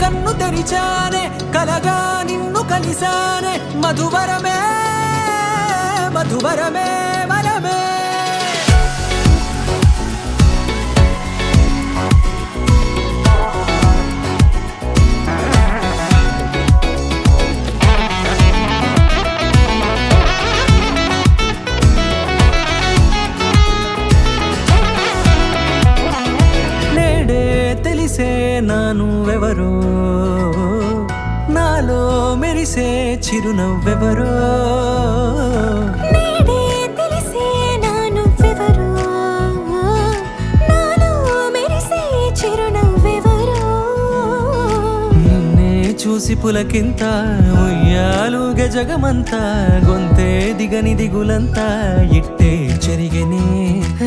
కన్ను తెరిచానే కలగా నిన్ను కలిసానే మధువరమే మధువరమే వరమే నానువెవరో నాలో మెరిసే చిరునవ్వెవరో నేడే తెలిసే నానువెవరో నాలో మెరిసే చిరునవ్వెవరో నిన్నే చూసి పులకింత ఉయ్యాలుగ జగమంతా గొంతే దిగని దిగులంతా ఇట్టే చెరిగనే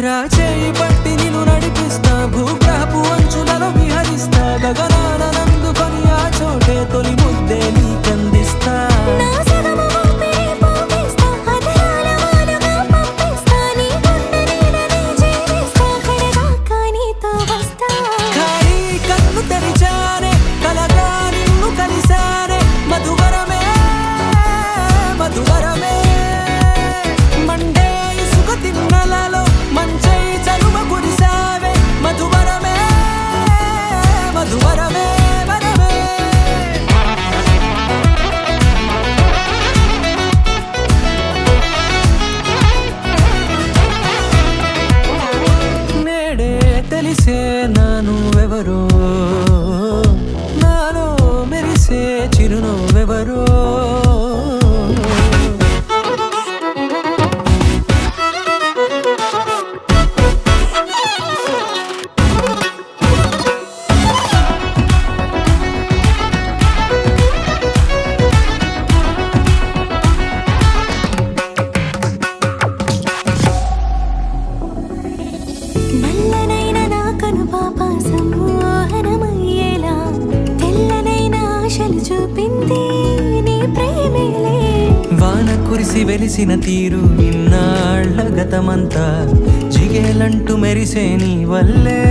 రాచేయి పట్టి నిన్ను నడిపిస్తా భూగ్రహపు అంచులలో విహరిస్తా గగనాన నందుకొని ఆ చోటే తొలి ముద్దే నీకందిస్తా నా సగము ఊపిరి పోగిస్తా అదరాల వానగా పంపిస్తా నీ గుండె నీడనే జీవిస్తా కడదాకా నీతో వస్తా ఖాళీ కన్ను తెరిచానే కలగా నిన్ను కలిసానే మధువరమే మధువరమే మండే ఇసుక తిన్నలలో మంచై చలువ కురిసావే మధువరమే మధువరమే వరమే నేడే తెలిసే నానువెవరో నాలో మెరిసే చిరునవ్వెవరో నల్లనైన నా కనుపాప సమ్మోహనమయ్యేలా తెల్లనైన ఆశలు చూపింది నీ ప్రేమేలే వాన కురిసి వెలిసిన తీరు ఇన్నాళ్ల గతమంతా జిగేలంటూ మెరిసే నీ వల్లే